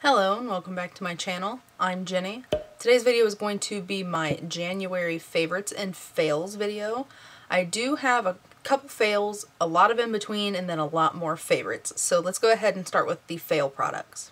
Hello and welcome back to my channel. I'm Jenny. Today's video is going to be my January favorites and fails video. I do have a couple fails, a lot of in between, and then a lot more favorites. So let's go ahead and start with the fail products.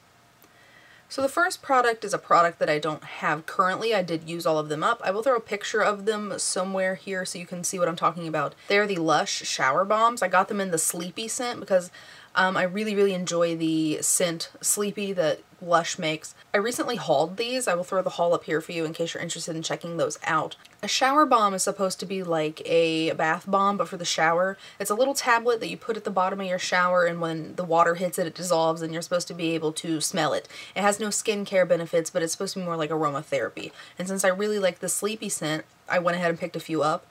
So the first product is a product that I don't have currently. I did use all of them up. I will throw a picture of them somewhere here so you can see what I'm talking about. They're the Lush shower bombs. I got them in the Sleepy scent because I really enjoy the scent Sleepy that Lush makes. I recently hauled these. I will throw the haul up here for you in case you're interested in checking those out. A shower bomb is supposed to be like a bath bomb, but for the shower. It's a little tablet that you put at the bottom of your shower, and when the water hits it, it dissolves and you're supposed to be able to smell it. It has no skincare benefits, but it's supposed to be more like aromatherapy. And since I really like the Sleepy scent, I went ahead and picked a few up.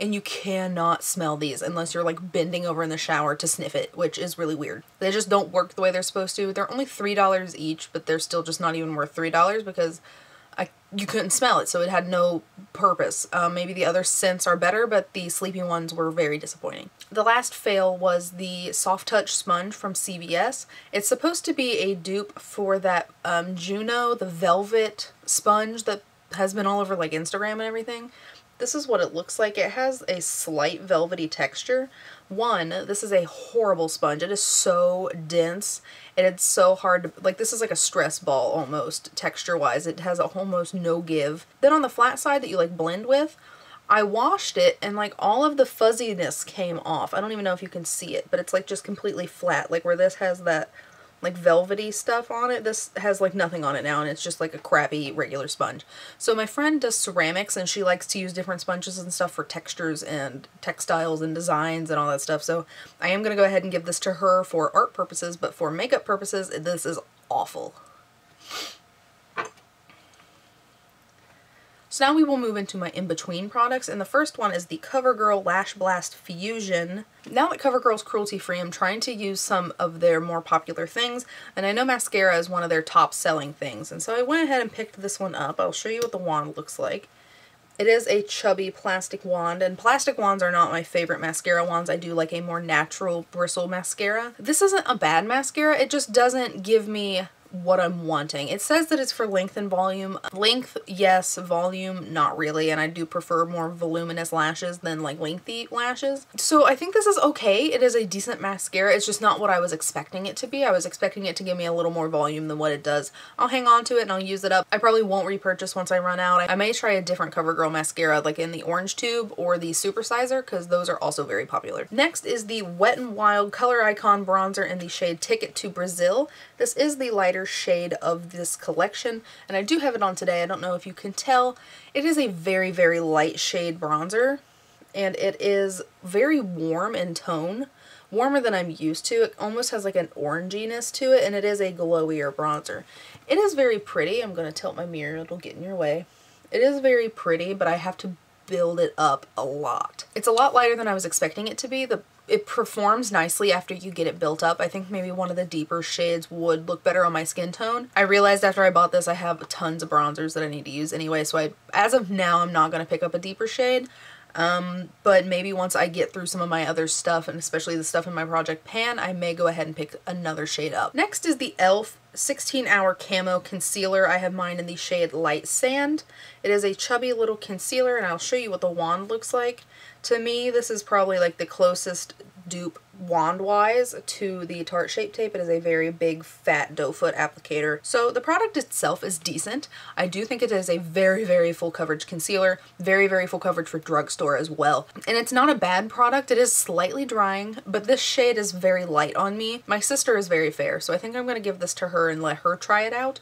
And you cannot smell these unless you're like bending over in the shower to sniff it, which is really weird. They just don't work the way they're supposed to. They're only $3 each, but they're still just not even worth $3 because you couldn't smell it, so it had no purpose. Maybe the other scents are better, but the Sleepy ones were very disappointing. The last fail was the Soft Touch Sponge from CVS. It's supposed to be a dupe for that Juno, the velvet sponge that has been all over like Instagram and everything. This is what it looks like. It has a slight velvety texture. This is a horrible sponge. It is so dense and it's so hard to, like, this is like a stress ball almost texture-wise. It has almost no give. Then on the flat side that you like blend with, I washed it and like all of the fuzziness came off. I don't even know if you can see it, but it's like just completely flat. Like where this has that like velvety stuff on it, this has like nothing on it now, and it's just like a crappy regular sponge. So my friend does ceramics and she likes to use different sponges and stuff for textures and textiles and designs and all that stuff, so I am going to go ahead and give this to her for art purposes, but for makeup purposes this is awful. So now we will move into my in-between products, and the first one is the Covergirl Lash Blast Fusion. Now that Covergirl's cruelty-free, I'm trying to use some of their more popular things, and I know mascara is one of their top-selling things, and so I went ahead and picked this one up. I'll show you what the wand looks like. It is a chubby plastic wand, and plastic wands are not my favorite mascara wands. I do like a more natural bristle mascara. This isn't a bad mascara, it just doesn't give me what I'm wanting. It says that it's for length and volume. Length, yes. Volume, not really. And I do prefer more voluminous lashes than like lengthy lashes. So I think this is okay. It is a decent mascara. It's just not what I was expecting it to be. I was expecting it to give me a little more volume than what it does. I'll hang on to it and I'll use it up. I probably won't repurchase once I run out. I may try a different CoverGirl mascara like in the orange tube or the supersizer, because those are also very popular. Next is the Wet n Wild Color Icon Bronzer in the shade Ticket to Brazil. This is the lighter shade of this collection, and I do have it on today. I don't know if you can tell. It is a very light shade bronzer, and it is very warm in tone, warmer than I'm used to. It almost has like an oranginess to it, and it is a glowier bronzer. It is very pretty. I'm going to tilt my mirror, it'll get in your way. It is very pretty, but I have to build it up a lot. It's a lot lighter than I was expecting it to be. It performs nicely after you get it built up. I think maybe one of the deeper shades would look better on my skin tone. I realized after I bought this I have tons of bronzers that I need to use anyway, so as of now I'm not going to pick up a deeper shade. But maybe once I get through some of my other stuff, and especially the stuff in my Project Pan, I may go ahead and pick another shade up. Next is the e.l.f. 16-Hour Camo Concealer. I have mine in the shade Light Sand. It is a chubby little concealer, and I'll show you what the wand looks like. To me, this is probably like the closest dupe wand-wise to the Tarte Shape Tape. It is a very big, fat doe foot applicator. So the product itself is decent. I do think it is a very full coverage concealer, very full coverage for drugstore as well. And it's not a bad product. It is slightly drying, but this shade is very light on me. My sister is very fair, so I think I'm going to give this to her and let her try it out,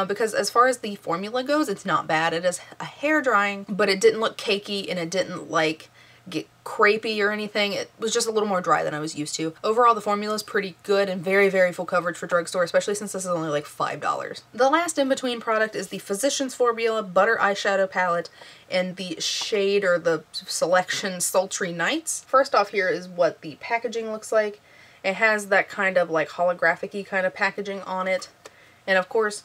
because as far as the formula goes, it's not bad. It is a hair drying, but it didn't look cakey, and it didn't like get crepey or anything. It was just a little more dry than I was used to. Overall, the formula is pretty good and very full coverage for drugstore, especially since this is only like $5. The last in-between product is the Physicians Formula Butter Eyeshadow Palette in the shade, or the selection, Sultry Nights. First off, here is what the packaging looks like. It has that kind of like holographic-y kind of packaging on it, and of course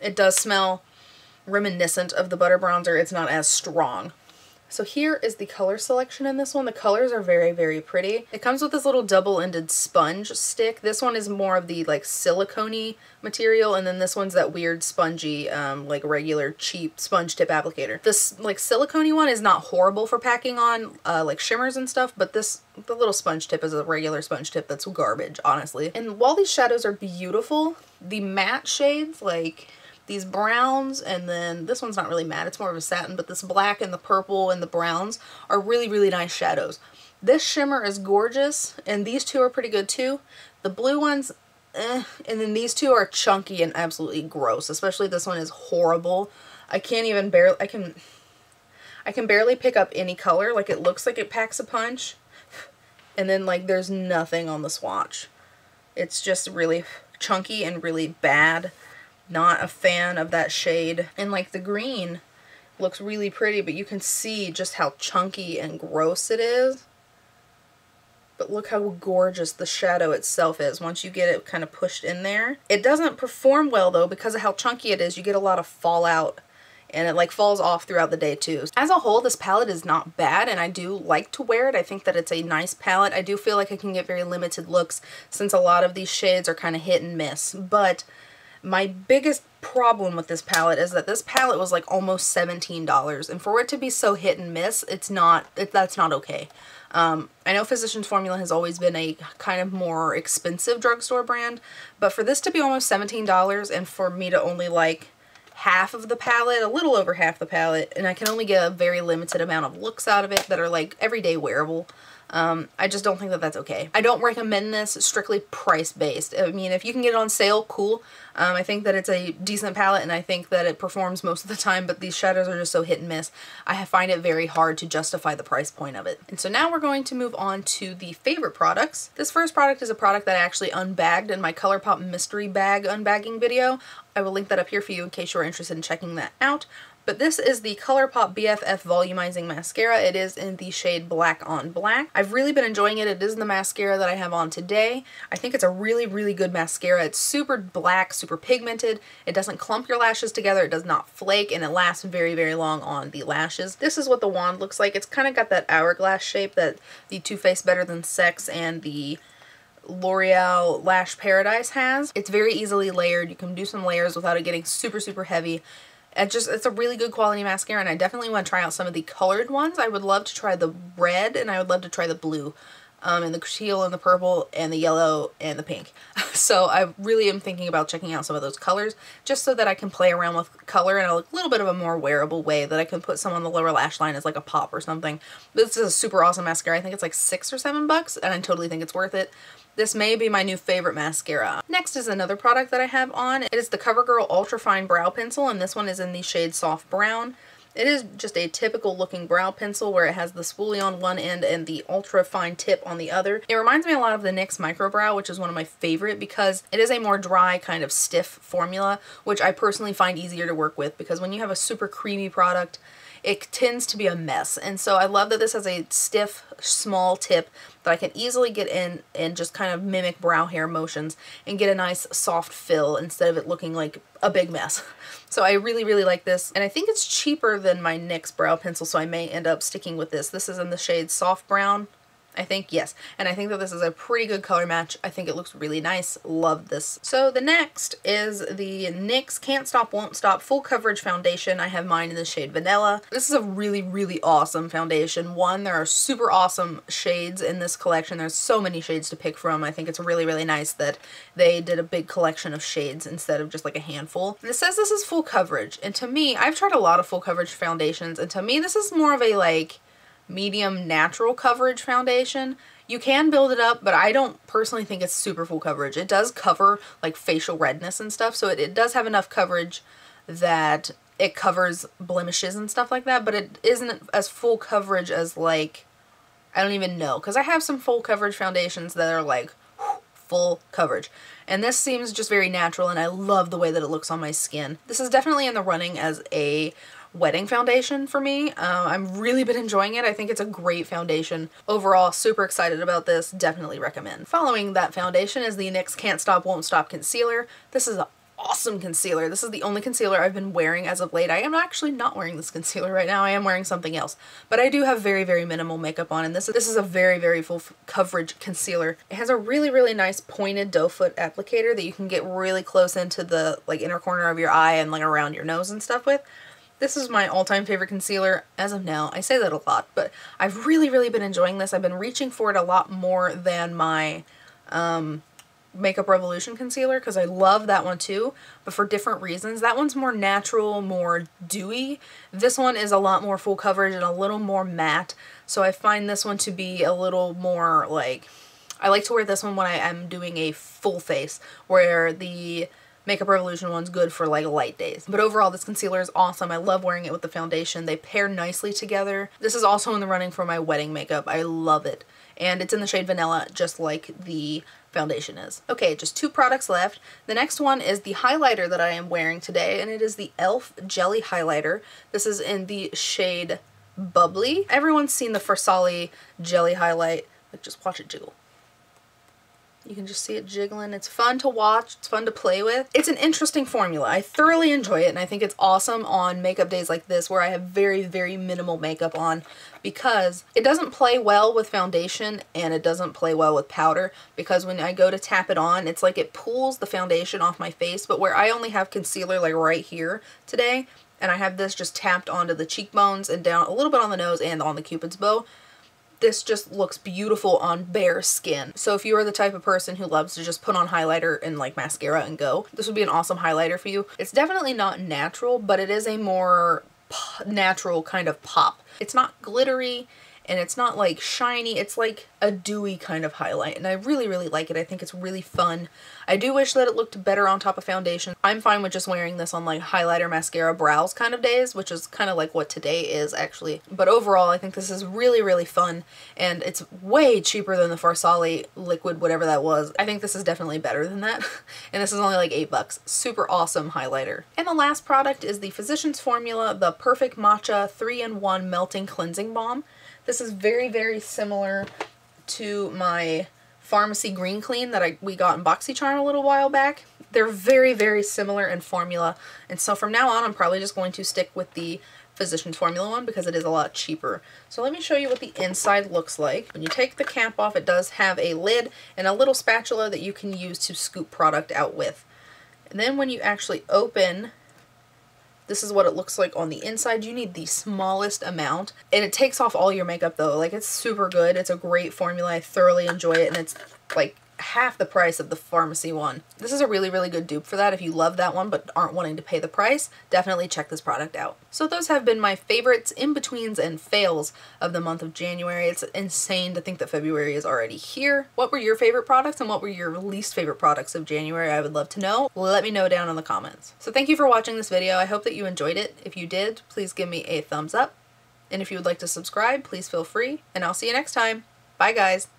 it does smell reminiscent of the butter bronzer. It's not as strong. So here is the color selection in this one. The colors are very, very pretty. It comes with this little double-ended sponge stick. This one is more of the like silicone-y material, and then this one's that weird spongy, like regular cheap sponge tip applicator. This like silicone-y one is not horrible for packing on like shimmers and stuff, but the little sponge tip is a regular sponge tip that's garbage, honestly. And while these shadows are beautiful, the matte shades, like these browns, and then this one's not really matte, it's more of a satin, but this black and the purple and the browns are really, really nice shadows. This shimmer is gorgeous, and these two are pretty good too. The blue ones, and then these two are chunky and absolutely gross, especially this one is horrible. I can't even I can barely pick up any color. Like, it looks like it packs a punch, and then like there's nothing on the swatch. It's just really chunky and really bad. Not a fan of that shade. And like the green looks really pretty, but you can see just how chunky and gross it is. But look how gorgeous the shadow itself is once you get it kind of pushed in there. It doesn't perform well though because of how chunky it is. You get a lot of fallout, and it like falls off throughout the day too. As a whole, this palette is not bad, and I do like to wear it. I think that it's a nice palette. I do feel like I can get very limited looks since a lot of these shades are kind of hit and miss. But my biggest problem with this palette is that this palette was like almost $17, and for it to be so hit and miss, that's not okay. I know Physicians Formula has always been a kind of more expensive drugstore brand, but for this to be almost $17 and for me to only like half of the palette, a little over half the palette, and I can only get a very limited amount of looks out of it that are like everyday wearable, I just don't think that that's okay. I don't recommend this strictly price-based. I mean, if you can get it on sale, cool. I think that it's a decent palette, and I think that it performs most of the time, but these shadows are just so hit and miss. I find it very hard to justify the price point of it. And so now we're going to move on to the favorite products. This first product is a product that I actually unbagged in my ColourPop mystery bag unbagging video. I will link that up here for you in case you're interested in checking that out. But this is the ColourPop BFF Volumizing Mascara. It is in the shade Black on Black. I've really been enjoying it. It is the mascara that I have on today. I think it's a really, really good mascara. It's super black, super pigmented. It doesn't clump your lashes together. It does not flake, and it lasts very, very long on the lashes. This is what the wand looks like. It's kind of got that hourglass shape that the Too Faced Better Than Sex and the L'Oreal Lash Paradise has. It's very easily layered. You can do some layers without it getting super, super heavy. It's a really good quality mascara, and I definitely want to try out some of the colored ones. I would love to try the red, and I would love to try the blue, and the teal, and the purple, and the yellow, and the pink. So I really am thinking about checking out some of those colors, just so that I can play around with color in a little bit of a more wearable way, that I can put some on the lower lash line as like a pop or something. This is a super awesome mascara. I think it's like $6 or $7, and I totally think it's worth it. This may be my new favorite mascara. Next is another product that I have on. It is the Covergirl Ultra Fine Brow Pencil, and this one is in the shade Soft Brown. It is just a typical looking brow pencil where it has the spoolie on one end and the ultra fine tip on the other. It reminds me a lot of the NYX Micro Brow, which is one of my favorite because it is a more dry kind of stiff formula, which I personally find easier to work with because when you have a super creamy product, it tends to be a mess. And so I love that this has a stiff, small tip that I can easily get in and just kind of mimic brow hair motions and get a nice soft fill instead of it looking like a big mess. So I really, really like this. And I think it's cheaper than my NYX brow pencil, so I may end up sticking with this. This is in the shade Soft Brown, I think, yes. And I think that this is a pretty good color match. I think it looks really nice. Love this. So the next is the NYX Can't Stop Won't Stop Full Coverage Foundation. I have mine in the shade Vanilla. This is a really, really awesome foundation. One, there are super awesome shades in this collection. There's so many shades to pick from. I think it's really, really nice that they did a big collection of shades instead of just like a handful. And it says this is full coverage. And to me, I've tried a lot of full coverage foundations, and to me this is more of a like medium natural coverage foundation. You can build it up, but I don't personally think it's super full coverage. It does cover like facial redness and stuff, so it does have enough coverage that it covers blemishes and stuff like that, but it isn't as full coverage as like, I don't even know, because I have some full coverage foundations that are like full coverage, and this seems just very natural, and I love the way that it looks on my skin. This is definitely in the running as a wedding foundation for me. I've really been enjoying it. I think it's a great foundation. Overall, super excited about this. Definitely recommend. Following that foundation is the NYX Can't Stop Won't Stop Concealer. This is awesome concealer. This is the only concealer I've been wearing as of late. I am actually not wearing this concealer right now. I am wearing something else. But I do have very, very minimal makeup on, and this is a very, very full coverage concealer. It has a really, really nice pointed doe foot applicator that you can get really close into the like inner corner of your eye and like around your nose and stuff with. This is my all-time favorite concealer as of now. I say that a lot, but I've really, really been enjoying this. I've been reaching for it a lot more than my Makeup Revolution concealer, because I love that one too, but for different reasons. That one's more natural, more dewy. This one is a lot more full coverage and a little more matte, so I find this one to be a little more like, I like to wear this one when I am doing a full face, where the Makeup Revolution one's good for like light days. But overall, this concealer is awesome. I love wearing it with the foundation. They pair nicely together. This is also in the running for my wedding makeup. I love it. And it's in the shade Vanilla, just like the foundation is. Okay, just 2 products left. The next one is the highlighter that I am wearing today, and it is the e.l.f. Jelly Highlighter. This is in the shade Bubbly. Everyone's seen the Farsali Jelly Highlight. Like, just watch it jiggle. You can just see it jiggling. It's fun to watch. It's fun to play with. It's an interesting formula. I thoroughly enjoy it, and I think it's awesome on makeup days like this where I have very, very minimal makeup on, because it doesn't play well with foundation and it doesn't play well with powder, because when I go to tap it on, it's like it pulls the foundation off my face. But where I only have concealer like right here today, and I have this just tapped onto the cheekbones and down a little bit on the nose and on the Cupid's bow, this just looks beautiful on bare skin. So if you are the type of person who loves to just put on highlighter and like mascara and go, this would be an awesome highlighter for you. It's definitely not natural, but it is a more natural kind of pop. It's not glittery and it's not like shiny. It's like a dewy kind of highlight, and I really, really like it. I think it's really fun. I do wish that it looked better on top of foundation. I'm fine with just wearing this on like highlighter, mascara, brows kind of days, which is kind of like what today is actually. But overall, I think this is really, really fun, and it's way cheaper than the Farsali liquid, whatever that was. I think this is definitely better than that, and this is only like $8. Super awesome highlighter. And the last product is the Physicians Formula, the Perfect Matcha 3-in-1 Melting Cleansing Balm. This is very, very similar to my Pharmacy Green Clean that we got in BoxyCharm a little while back. They're very, very similar in formula, and so from now on I'm probably just going to stick with the Physicians Formula one because it is a lot cheaper. So let me show you what the inside looks like. When you take the cap off, it does have a lid and a little spatula that you can use to scoop product out with. And then when you actually open, this is what it looks like on the inside. You need the smallest amount, and it takes off all your makeup though. Like, it's super good. It's a great formula. I thoroughly enjoy it, and it's like half the price of the pharmacy one. This is a really, really good dupe for that. If you love that one but aren't wanting to pay the price, definitely check this product out. So those have been my favorites, in-betweens, and fails of the month of January. It's insane to think that February is already here. What were your favorite products and what were your least favorite products of January? I would love to know. Let me know down in the comments. So thank you for watching this video. I hope that you enjoyed it. If you did, please give me a thumbs up. And if you would like to subscribe, please feel free. And I'll see you next time. Bye guys.